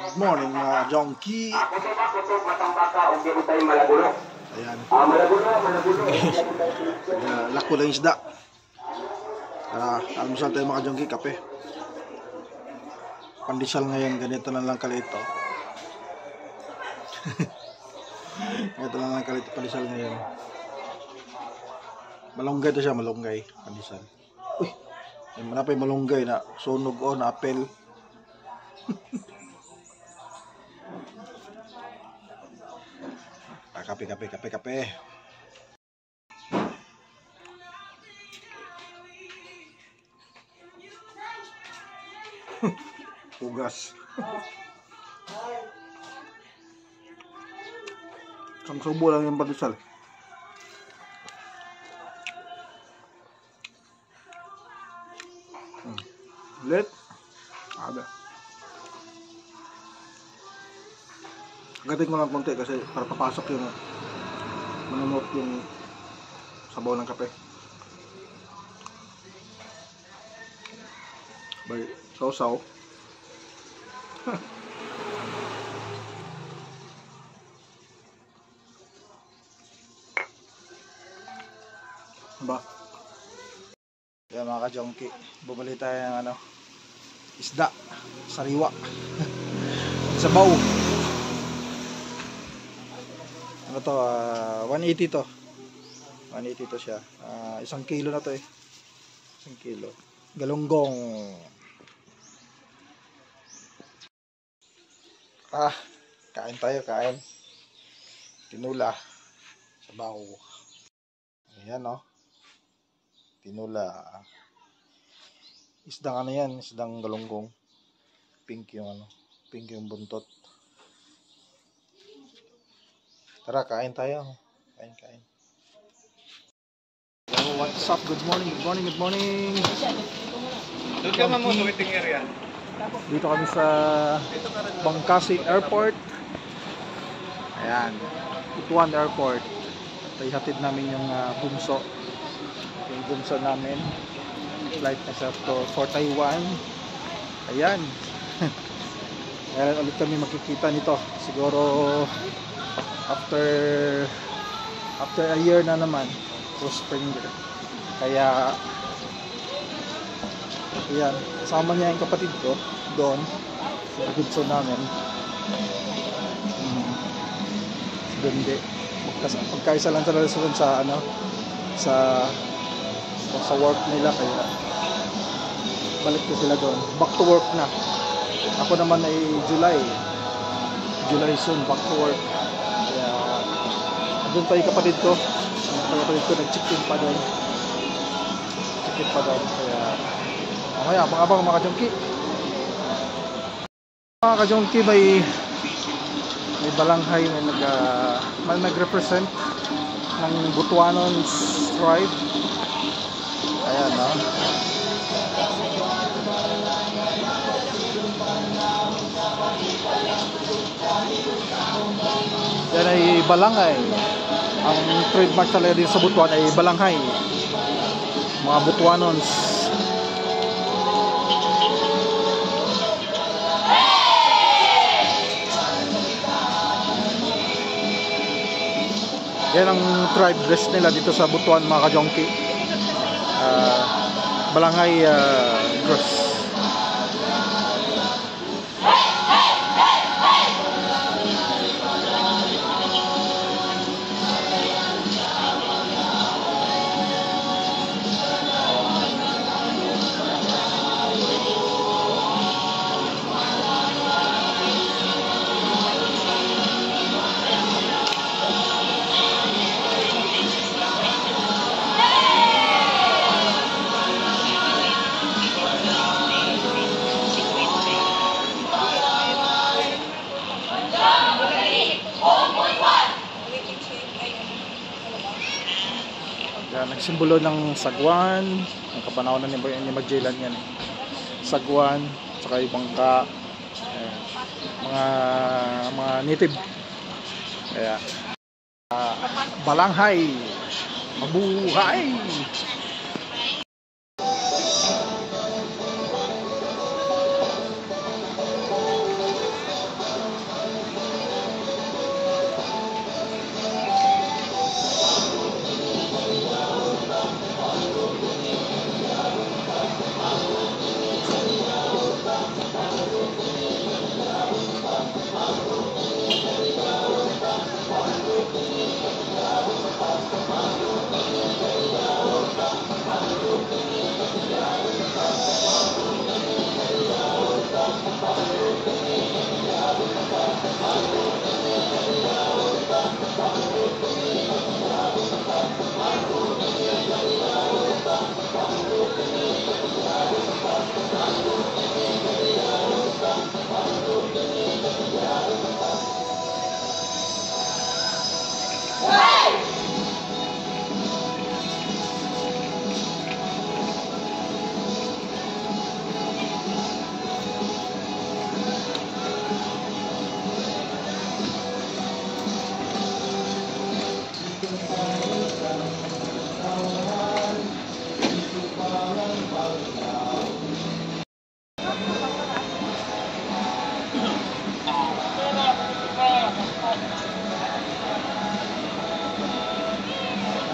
Good morning mga Jonky. Ayan. Lako lang isda. Almusal tayo mga Jonky, kape. Pandesal ngayon, ganito na lang kalito. Ganito na lang kalito pandesal ngayon. Malunggay to siya, malunggay. Pandesal. Uy, may manapay malunggay na sunog o na apel. Kape. Pugas. Isang subo lang yung pandesal. Ulit. Ada. Agatin ko lang konti kasi para papasok yung manunot yung sabaw ng kape. Bay, sausaw. Ba? Kaya mga ka-Jonky, bumili tayo ng isda, sariwa. Sabaw. Ano to, 180 to. 180 to siya. 1 kilo na to eh. 1 kilo. Galunggong. Kain tayo, kain. Tinula. Sabaw. Ayan oh. Tinula. Isdang ano yan, isdang galunggong. Pink yung pink yung buntot. Tara, kain tayo. Kain. So, what's up? Good morning. Doon ka mo sa waiting area. Dito kami sa Bangkasi Airport. Ayan. Butuan Airport. Ihatid namin yung bunso. Yung bunso namin. Flight na sa for Taiwan. Ayan. Ayan ulit kami makikita nito. Siguro after a year na naman to spring break. Kaya ayan, kasama niya yung kapatid ko doon sa bunso namin. Hindi magkaisa lang talaga sa sa work nila, kaya balik ko sila doon. Back to work na. Ako naman ay July soon, back to work. Kaya doon pa yung kapatid ko nag-check-in pa doon. Kaya mamaya abang mga ka-Jonky. Mga ka-Jonky, may balanghay may nag-represent ng Butuanon tribe. Ayan no. Yan ay balanghay. Ang trademark talaga din sa Butuan ay balanghay. Mga Butuanons. Yan ang tribe dress nila dito sa Butuan mga ka-Jonky. Balanghay dress. Nagsimbolo ng sagwan, ang kapanahonan ni Magellan yan eh. Sagwan, saka yung bangka, mga native. Kaya balanghay, mabuhay.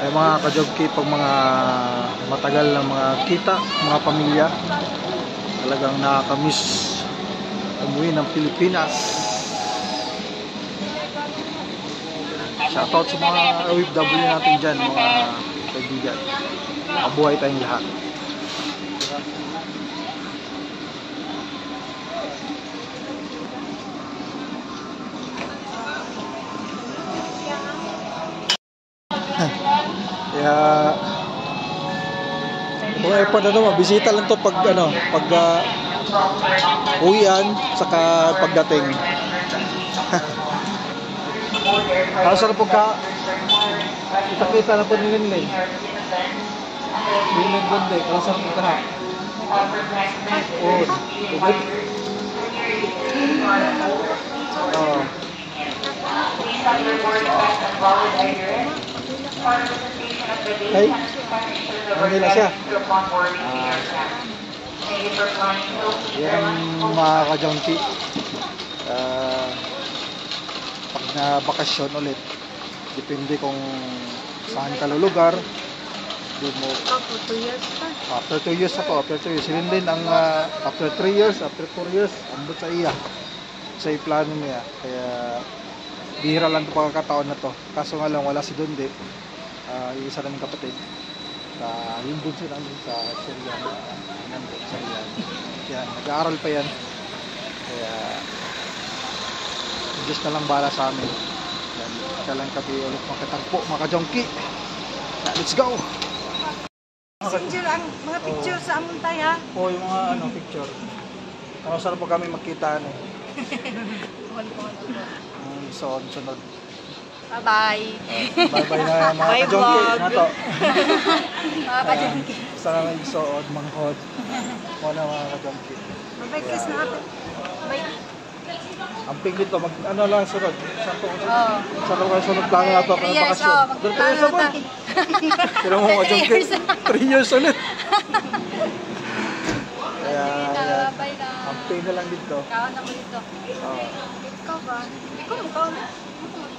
Ay mga ka-jogki, pag mga matagal na mga kita, mga pamilya, talagang nakakamiss umuwi ng Pilipinas. Shoutout sa mga OFW natin dyan, mga kaibigan. Mabuhay tayong lahat. Kaya kung airport na ito, mabisita lang to pag ano, pag uwian saka pagdating. Kaso na pagka kita na po nilin nilin bunde, kaso na pagka oh, tubig. Oh. Hey, Manila siya. Yan ang mga ka-junkie. Pag na bakasyon ulit, depende kung saan ka lulugar. Doon mo. After 2 years na to, after 2 years. Silin din ang after 3 years, after 4 years, ambot sa iya. Sa plano niya. Kaya bihira lang ito pagkakataon na to. Kaso nga lang wala si Dundi. Yung isa naming kapatid. Yung bunso namin sa Syrian. Nandun sa Syrian. Yan, nag-aaral pa yan. Kaya Diyos na lang bala sa amin. Yan, kailan kami ulit makatagpo, mga ka-junkie. Let's go! Messenger ang mga picture sa amuntay ha. Oo, yung mga picture. Sarap po kami magkita sunod. Bye-bye. Bye-bye na mga Bye, ka-junkie. vlog. Nato. Mga ka-junkie. Sana nga isuod, manghod. Muna mga ka-junkie. Bye-bye, kiss na natin. Bye. Ang ping dito, ano lang sunod? Saan po Oo. sunod plano na ito? 3 years, oh. Magplano na tayo. Pero mo ka-junkie, 3 years ulit. Kaya, Bye na. ang ping na lang dito. Kaon ako dito. Oo. Ikaw ba? Ikaw mo kaon.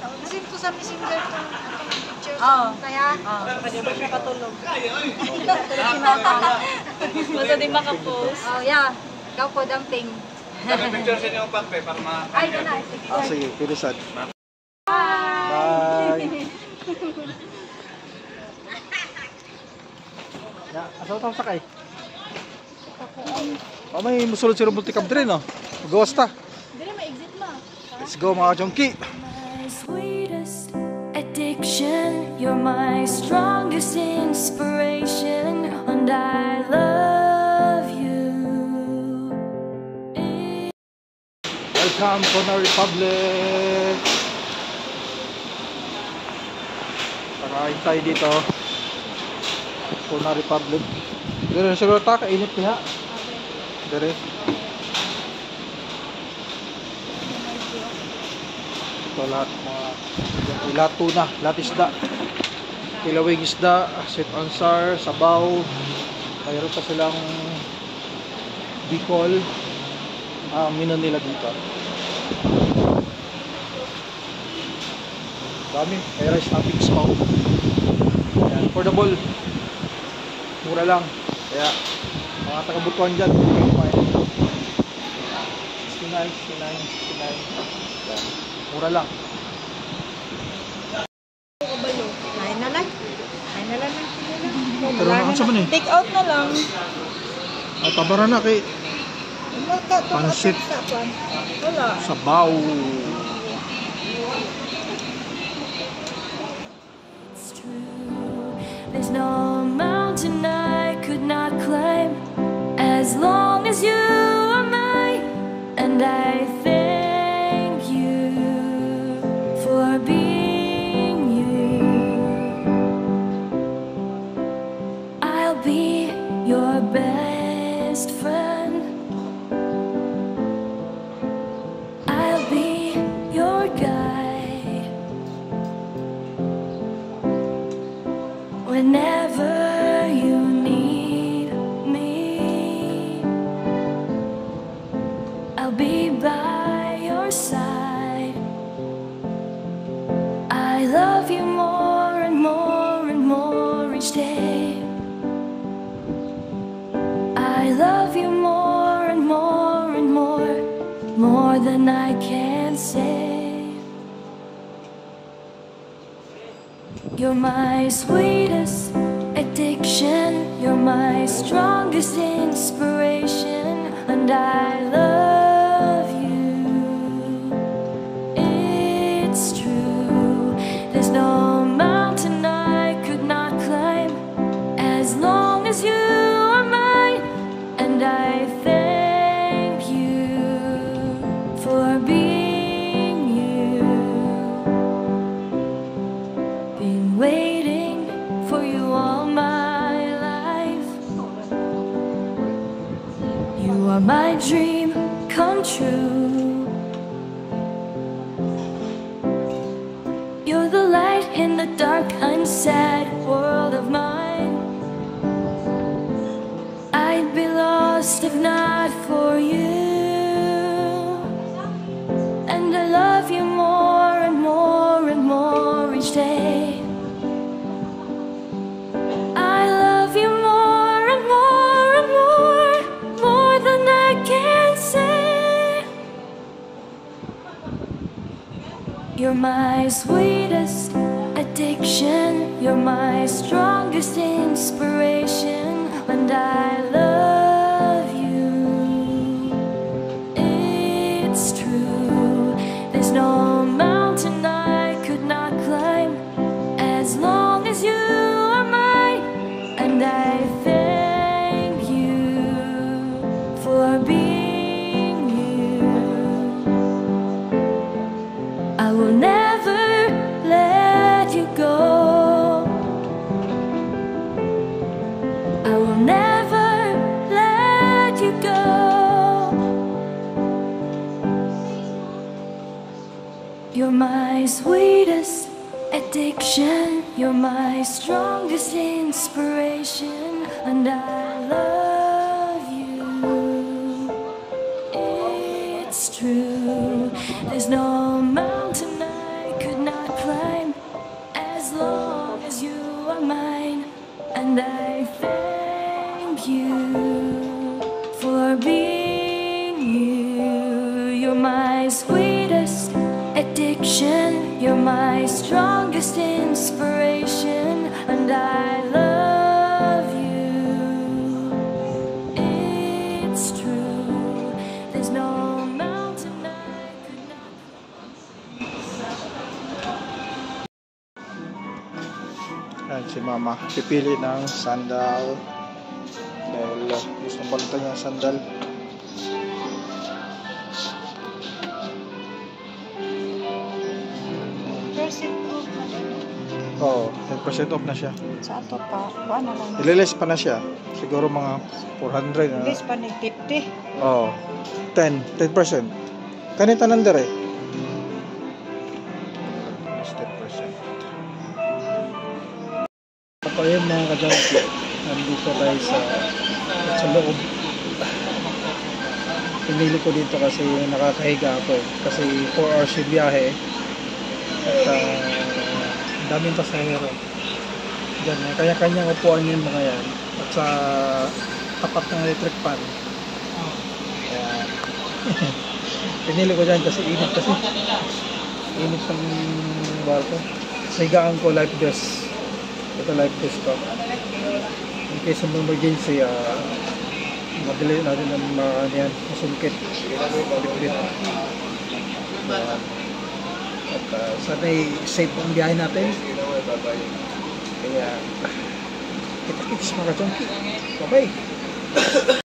Nasip ko sa messenger itong picture sa amuntay ha. Pwede ba siya katulog? Basta di makapost. Oh, yeah. Ikaw po, damping. Picture sa inyo ang pagpe para ma... Ay, na. Sige, pilisan. Bye. Bye! Ya, asa tayo sakay? May musulod si Robuti Cabdre, no? Magawas ta. Dili ma-exit ma. Let's go mga junkie! My sweetest addiction, you're my strongest inspiration, and I love you. Welcome to the Republic! Kakain tayo dito. Tuna Republic. Dire siguro ta, kainit kaya. Dire. Ito lahat mga lahat tuna, lahat isda. Kilawing isda, sweet and sour, sabaw. Mayroon pa silang bicol. Menu nila dito. Dami, may rice toppings pa. Ayan, affordable. Mura lang. Kaya mga taga-Butuan dyan, hindi kayo kumain. 69. Ayan, mura lang. Kain na lang. Pero nakan sa man eh. Take out na lang. Ay, tabara na kay pansit, Wala. sabaw. There's no mountain I could not climb as long as you are mine, and I thank you for being you. I'll be your best friend. I'll be your guide whenever you need me. I'll be by your side. I love you more and more and more each day. I love you more and more and more than I can say. You're my sweetest addiction, you're my strongest inspiration, and I love you. It's true, there's no mountain I could not climb as long as you are mine, and I thank you for being you. Been waiting for you all my life. You are my dream come true. You're the light in the dark, unsad world of mine. I'd be lost if not for you. And I love you more and more and more each day. I love you more and more and more than I can say. You're my sweetest addiction, you're my strongest inspiration, and I love you. It's true, there's no mountain I could not climb as long as you are mine, and I thank you for being you. I will never let you go. I will never let you go. You're my sweetest addiction, you're my strongest inspiration, and I love you. It's true, there's no mountain I could not climb as long as you are mine, and I thank you for being you. You're my sweetest addiction, you're my strongest inspiration, and I love you. It's true, there's no mountain I could not. Ayan, si Mama pipili ng sandal dahil gusto palitan niya ang sandal. Percent off na din. Oo, 10% off na siya. Sa ato pa, kuha na lang. Ililis pa na siya. Siguro mga 400 na. This pa ni 50. Oo. 10%. Kanita nandere. 10%. Ako yun mga ka-junkie. Nandito tayo sa loob. Pinili ko dito kasi nakakahiga ako. Kasi 4 hours yung biyahe. At daming pasahero. Diyan, kanya-kanyang upuan yung mga yan. At sa tapat ng electric fan. Kaya pinili ko dyan kasi init kasi. Init ng barko. Sa higaan ko life vest. Ito life vest ko. In case of emergency, madali natin ang masungkit. Bit-bit. At sana'y safe ang biyahe natin. Kaya Kita-kits mga chonky. Bye-bye.